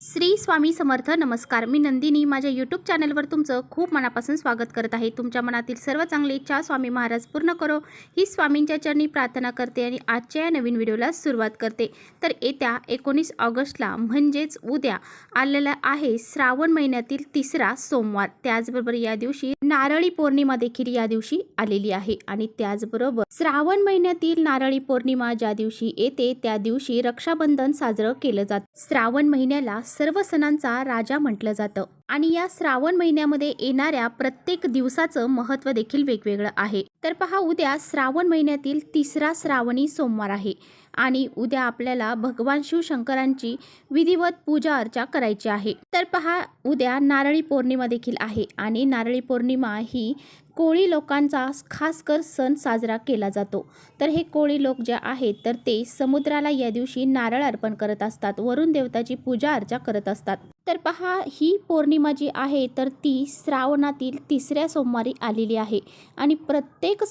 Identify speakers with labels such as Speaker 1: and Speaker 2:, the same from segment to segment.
Speaker 1: श्री स्वामी समर्थ. नमस्कार, मी नंदिनी. माझ्या यूट्यूब चॅनलवर तुमचं खूप मनापासून स्वागत करत आहे. तुमच्या मनातील सर्व चांगली इच्छा स्वामी महाराज पूर्ण करो ही स्वामींच्या चरणी प्रार्थना करते आणि आजच्या या नवीन व्हिडिओला सुरुवात करते. तर येत्या 19 ऑगस्टला म्हणजेच उद्या आलेला आहे श्रावण महिन्यातील तिसरा सोमवार. त्याचबरोबर या दिवशी नारळी पौर्णिमा देखील या दिवशी आलेली आहे आणि त्याचबरोबर श्रावण महिन्यातील नारळी पौर्णिमा ज्या दिवशी येते त्या दिवशी रक्षाबंधन साजरं केलं जातं. श्रावण महिन्याला सर्व सणांचा राजा म्हटलं जातं आणि या श्रावण महिन्यामध्ये येणाऱ्या प्रत्येक दिवसाचं महत्त्व देखील वेगवेगळं आहे. तर पहा, उद्या श्रावण महिन्यातील तिसरा श्रावणी सोमवार आहे आणि उद्या आपल्याला भगवान शिवशंकरांची विधिवत पूजा अर्चा करायची आहे. तर पहा, उद्या नारळी पौर्णिमा देखील आहे आणि नारळी पौर्णिमा ही कोळी लोकांचा खास कर सण साजरा केला जातो. तर हे कोळी लोक जे आहेत तर ते समुद्राला या दिवशी नारळ अर्पण करत असतात, वरुण देवताची पूजा अर्चा करत असतात. तर पहा, ही पौर्णिमा जी आहे तर ती श्रावणातील तिसऱ्या सोमवारी आलेली आहे आणि प्रत्येक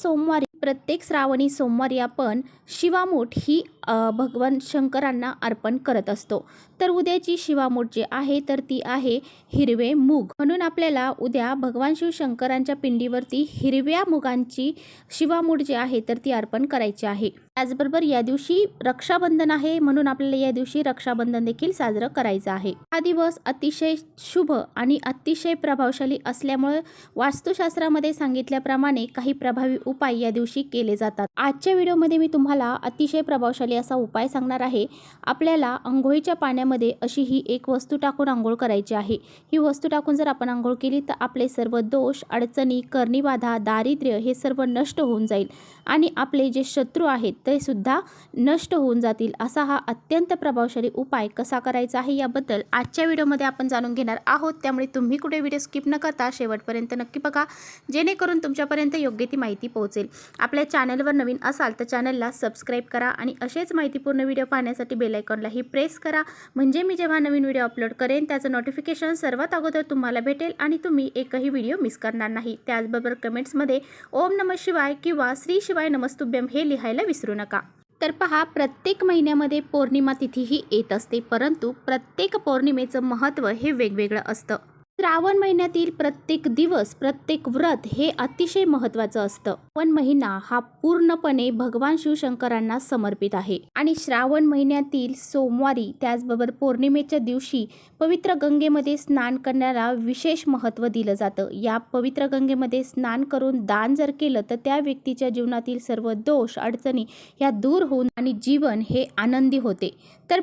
Speaker 1: श्रावणी सोमवारी आपण शिवामूठ ही भगवान शंकरांना अर्पण करत असतो. तर उद्याची शिवामूठ जी आहे तर ती आहे हिरवे मूग. म्हणून आपल्याला उद्या भगवान शिवशंकरांच्या पिंडीवरती हिरव्या मुगांची शिवामूठ जी आहे तर ती अर्पण करायची आहे. त्याचबरोबर या दिवशी रक्षाबंधन आहे, म्हणून आपल्याला या दिवशी रक्षाबंधन देखील साजरं करायचं आहे. हा दिवस अतिशय शुभ आणि अतिशय प्रभावशाली असल्यामुळे वास्तुशास्त्रामध्ये सांगितल्याप्रमाणे काही प्रभावी उपाय या दिवशी केले जातात. आजच्या व्हिडिओमध्ये मी तुम्हाला अतिशय प्रभावशाली असा उपाय सांगणार आहे. आपल्याला अंघोळीच्या पाण्यामध्ये अशी ही एक वस्तू टाकून आंघोळ करायची आहे. ही वस्तू टाकून जर आपण आंघोळ केली तर आपले सर्व दोष, अडचणी, करणीबाधा, दारिद्र्य हे सर्व नष्ट होऊन जाईल आणि आपले जे शत्रू आहेत ते सुद्धा नष्ट होऊन जातील. असा हा अत्यंत प्रभावशाली उपाय कसा करायचा आहे याबद्दल आजच्या व्हिडिओमध्ये आपण जाणून घेणार आहोत. त्यामुळे तुम्ही कुठे व्हिडिओ स्किप न करता शेवटपर्यंत नक्की बघा, जेणेकरून तुमच्यापर्यंत योग्य ती माहिती पोहोचेल. आपल्या चॅनलवर नवीन असाल तर चॅनलला सबस्क्राईब करा आणि असेच माहितीपूर्ण व्हिडिओ पाहण्यासाठी बेल आयकॉनलाही प्रेस करा, म्हणजे मी जेव्हा नवीन व्हिडिओ अपलोड करेन त्याचं नोटिफिकेशन सर्वात अगोदर तुम्हाला भेटेल आणि तुम्ही एकही व्हिडिओ मिस करणार नाही. त्याचबरोबर कमेंट्समध्ये ओम नमः शिवाय किंवा श्री शिवाय नमस्तुभ्यम हे लिहायला विसरू नका. तर पहा, प्रत्येक महिन्यामध्ये पौर्णिमा तिथी ही येत असते, परंतु प्रत्येक पौर्णिमेचं महत्त्व हे वेगवेगळं असतं. श्रावण महिन्यातील प्रत्येक दिवस, प्रत्येक व्रत हे अतिशय महत्त्वाचं असतं. श्रावण महिना हा पूर्णपणे भगवान शिवशंकरांना समर्पित आहे आणि श्रावण महिन्यातील सोमवारी त्याचबरोबर पौर्णिमेच्या दिवशी पवित्र गंगेमध्ये स्नान करण्याला विशेष महत्त्व दिलं जातं. या पवित्र गंगेमध्ये स्नान करून दान जर केलं तर त्या व्यक्तीच्या जीवनातील सर्व दोष, अडचणी ह्या दूर होऊन आणि जीवन हे आनंदी होते. तर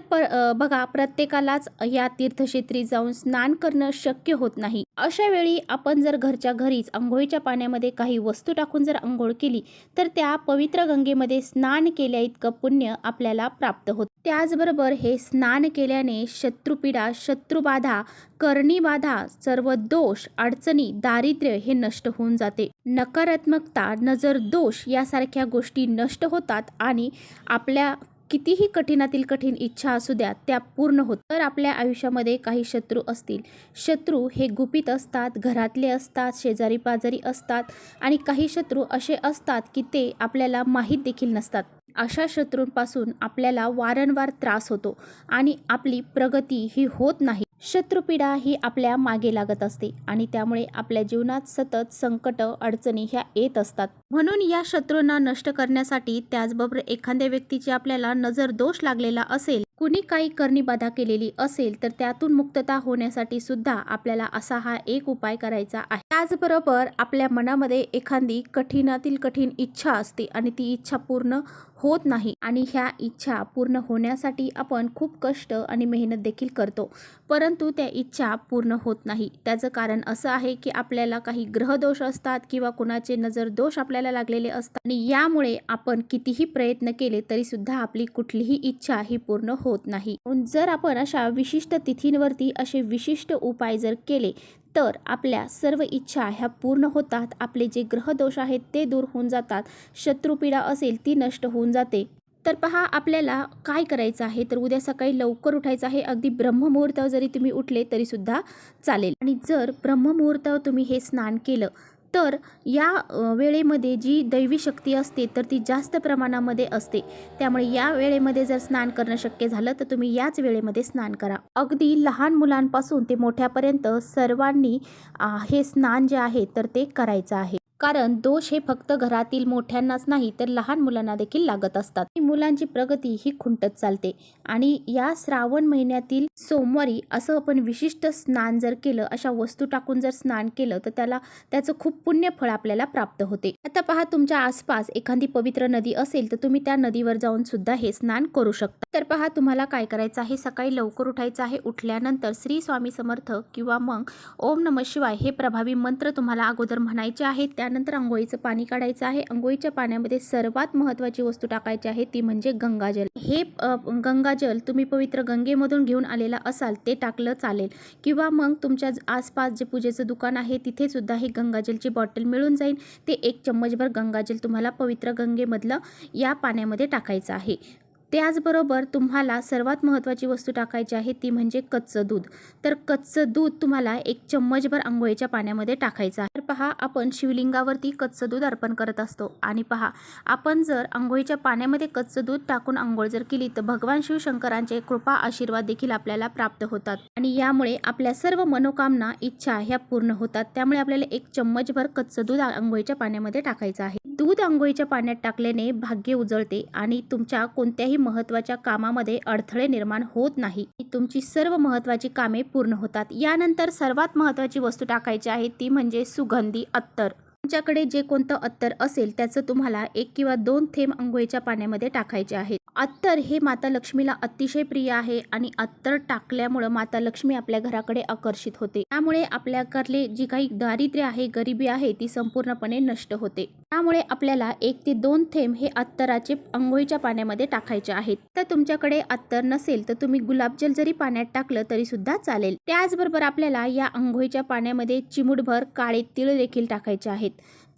Speaker 1: बघा, प्रत्येकालाच या तीर्थक्षेत्री जाऊन स्नान करणं शक्य होत नाही. अशा वेळी आपण जर घरच्या घरीच अंघोळीच्या पाण्यामध्ये काही वस्तू टाकून जर अंघोळ केली तर त्या पवित्र गंगेमध्ये स्नान केल्या इतकं पुण्य आपल्याला प्राप्त होतं. त्याचबरोबर हे स्नान केल्याने शत्रुपीडा, शत्रुबाधा, करणीबाधा, सर्व दोष, अडचणी, दारिद्र्य हे नष्ट होऊन जाते. नकारात्मकता, नजर दोष यासारख्या गोष्टी नष्ट होतात आणि आपल्या कितीही कठीणातील कठीण इच्छा असू द्या त्या पूर्ण होत. तर आपल्या आयुष्यामध्ये काही शत्रू असतील, शत्रू हे गुपित असतात, घरातले असतात, शेजारी पाजारी असतात आणि काही शत्रू असे असतात की ते आपल्याला माहीत देखील नसतात. अशा शत्रूंपासून आपल्याला वारंवार त्रास होतो आणि आपली प्रगती ही होत नाही. शत्रुपीडा ही आपल्या मागे लागत असते आणि त्यामुळे आपल्या जीवनात सतत संकट, अडचणी ह्या येत असतात. म्हणून या शत्रूंना नष्ट करण्यासाठी, त्याचबरोबर एखाद्या व्यक्तीची आपल्याला नजर दोष लागलेला असेल, कुणी काही करणीबाधा केलेली असेल तर त्यातून मुक्तता होण्यासाठी सुद्धा आपल्याला असा हा एक उपाय करायचा आहे. त्याचबरोबर आपल्या मनामध्ये एखादी कठीणातील कठीण इच्छा असते आणि ती इच्छा पूर्ण होत नाही आणि ह्या इच्छा पूर्ण होण्यासाठी आपण खूप कष्ट आणि मेहनत देखील करतो, परंतु त्या इच्छा पूर्ण होत नाही. त्याचं कारण असं आहे की आपल्याला काही ग्रहदोष असतात किंवा कुणाचे नजर दोष आपल्याला लागलेले असतात आणि यामुळे आपण कितीही प्रयत्न केले तरी सुद्धा आपली कुठलीही इच्छा ही पूर्ण होत नाही. जर आपण अशा विशिष्ट तिथींवरती असे विशिष्ट उपाय जर केले तर आपल्या सर्व इच्छा ह्या पूर्ण होतात. आपले जे ग्रहदोष आहेत ते दूर होऊन जातात, शत्रुपीडा असेल ती नष्ट होऊन जाते. तर पहा, आपल्याला काय करायचं आहे तर उद्या सकाळी लवकर उठायचं आहे. अगदी ब्रह्ममुहूर्तावर जरी तुम्ही उठले तरी सुद्धा चालेल आणि जर ब्रह्ममुहूर्तावर तुम्ही हे स्नान केलं तर या वेळेमध्ये जी दैवी शक्ती असते तर ती जास्त प्रमाणामध्ये असते. त्यामुळे या वेळेमध्ये जर स्नान करणं शक्य झालं तर तुम्ही याच वेळेमध्ये स्नान करा. अगदी लहान मुलांपासून ते मोठ्यापर्यंत सर्वांनी हे स्नान जे आहे तर ते करायचं आहे. कारण दोष हे फक्त घरातील मोठ्यांनाच नाही तर लहान मुलांना देखील लागत असतात. मुलांची प्रगती ही खुंटत चालते आणि या श्रावण महिन्यातील सोमवारी असं आपण विशिष्ट स्नान जर केलं, अशा वस्तू टाकून जर स्नान केलं तर त्याचं खूप पुण्यफळ आपल्याला प्राप्त होते. आता पहा, तुमच्या आसपास एखादी पवित्र नदी असेल तर तुम्ही त्या नदीवर जाऊन सुद्धा हे स्नान करू शकता. तर पहा, तुम्हाला काय करायचं आहे, सकाळी लवकर उठायचं आहे. उठल्यानंतर श्री स्वामी समर्थ किंवा मग ओम नमः शिवाय हे प्रभावी मंत्र तुम्हाला अगोदर म्हणायचे आहेत. त्यानंतर अंघोळीचं पाणी काढायचं आहे. अंघोळीच्या पाण्यामध्ये सर्वात महत्त्वाची वस्तू टाकायची आहे ती म्हणजे गंगाजल. हे गंगाजल तुम्ही पवित्र गंगेमधून घेऊन आलेला असाल ते टाकलं चालेल, किंवा मग तुमच्या आसपास जे पूजेचं दुकान आहे तिथे सुद्धा ही गंगाजलची बॉटल मिळून जाईल. ते 1 चम्मचभर गंगाजल तुम्हाला पवित्र गंगेमधलं या पाण्यामध्ये टाकायचं आहे. त्याचबरोबर तुम्हाला सर्वात महत्त्वाची वस्तू टाकायची आहे ती म्हणजे कच्चं दूध. तर कच्चं दूध तुम्हाला 1 चम्मचभर अंघोळीच्या पाण्यामध्ये टाकायचं आहे. तर पहा, आपण शिवलिंगावरती कच्चं दूध अर्पण करत असतो आणि पहा, आपण जर अंघोळीच्या पाण्यामध्ये कच्चं दूध टाकून अंघोळ जर केली तर भगवान शिवशंकरांचे कृपा आशीर्वाद देखील आपल्याला प्राप्त होतात आणि यामुळे आपल्या सर्व मनोकामना, इच्छा ह्या पूर्ण होतात. त्यामुळे आपल्याला 1 चम्मचभर कच्चं दूध अंघोळीच्या पाण्यामध्ये टाकायचं आहे. दूध अंघोळीच्या पाण्यात टाकल्याने भाग्य उजळते आणि तुमच्या कोणत्याही महत्त्वाच्या कामामध्ये अडथळे निर्माण होत नाही. तुमची सर्व महत्त्वाची कामे पूर्ण होतात. यानंतर सर्वात महत्त्वाची वस्तू टाकायची आहे ती म्हणजे सुगंधी अत्तर. तुमच्याकडे जे कोणतं अत्तर असेल त्याचं तुम्हाला 1 किंवा 2 थेंब अंघोळीच्या पाण्यामध्ये टाकायचे आहेत. अत्तर हे माता लक्ष्मीला अतिशय प्रिय आहे आणि अत्तर टाकल्यामुळे माता लक्ष्मी आपल्या घराकडे आकर्षित होते. त्यामुळे आपल्याकडले जी काही दारिद्र्य आहे, गरिबी आहे ती संपूर्णपणे नष्ट होते. त्यामुळे आपल्याला 1 ते 2 थेंब हे अत्तराचे अंघोळीच्या पाण्यामध्ये टाकायचे आहेत. तर तुमच्याकडे अत्तर नसेल तर तुम्ही गुलाबजल जरी पाण्यात टाकलं तरी सुद्धा चालेल. त्याचबरोबर आपल्याला या अंघोळीच्या पाण्यामध्ये चिमूटभर काळे तीळ देखील टाकायचे आहेत.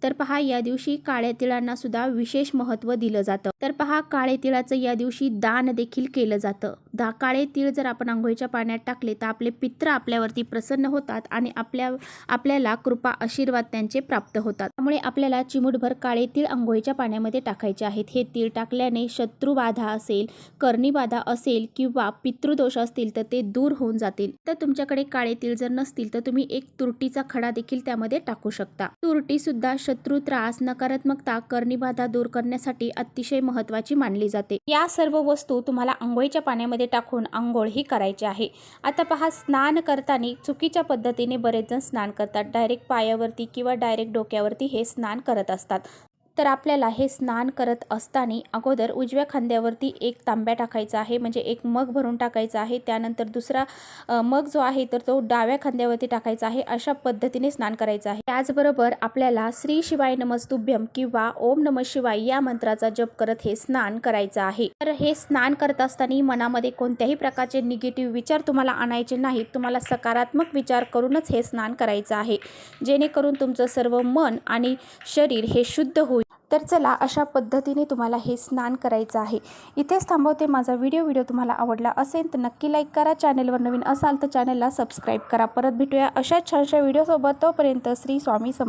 Speaker 1: तर पहा, या दिवशी काळ्या तिळांना सुद्धा विशेष महत्त्व दिलं जातं. तर पहा, काळे तिळाचं या दिवशी दान देखील केलं जातं. काळे तीळ जर आपण अंघोळीच्या पाण्यात टाकले तर आपले पित्र आपल्यावरती प्रसन्न होतात आणि आपल्याला कृपा आशीर्वाद त्यांचे प्राप्त होतात. त्यामुळे आपल्याला चिमूटभर काळे तीळ अंघोळीच्या पाण्यामध्ये टाकायचे आहेत. हे तीळ टाकल्याने शत्रुबाधा असेल, कर्णीबाधा असेल किंवा पितृदोष असतील तर ते दूर होऊन जातील. तर तुमच्याकडे काळे तीळ जर नसतील तर तुम्ही 1 तुरटीचा खडा देखील त्यामध्ये टाकू शकता. तुरटी सुद्धा शत्रू, त्रास, नकारात्मकता, कर्णीबाधा दूर करण्यासाठी अतिशय महत्त्वाची मानली जाते. या सर्व वस्तू तुम्हाला अंघोळीच्या पाण्यामध्ये टाकून अंघोळ ही करायची आहे. आता पहा, स्नान करताना चुकीच्या पद्धतीने बरेच जण स्नान करतात. डायरेक्ट पायावरती किंवा डायरेक्ट डोक्यावरती हे स्नान करत असतात. तर आपल्याला हे स्नान करत असताना अगोदर उजव्या खांद्यावरती 1 तांब्या टाकायचा आहे, म्हणजे 1 मग भरून टाकायचा आहे. त्यानंतर दुसरा मग जो आहे तर तो डाव्या खांद्यावरती टाकायचा आहे. अशा पद्धतीने स्नान करायचं आहे. त्याचबरोबर आपल्याला श्री शिवाय नमस्तुभ्यम किंवा ओम नमः शिवाय या मंत्राचा जप करत हे स्नान करायचं आहे. तर हे स्नान करत असताना मनामध्ये कोणत्याही प्रकारचे निगेटिव्ह विचार तुम्हाला आणायचे नाहीत. तुम्हाला सकारात्मक विचार करूनच हे स्नान करायचं आहे, जेणेकरून तुमचं सर्व मन आणि शरीर हे शुद्ध होईल. तर चला, अशा पद्धतीने तुम्हाला हे स्नान करायचं आहे. इथेच थांबवते माझा व्हिडिओ तुम्हाला आवडला असेल तर नक्की लाईक करा. चॅनलवर नवीन असाल तर चॅनलला सबस्क्राईब करा. परत भेटूया अशाच छानशा व्हिडिओसोबत. तोपर्यंत श्री स्वामी समर्थ.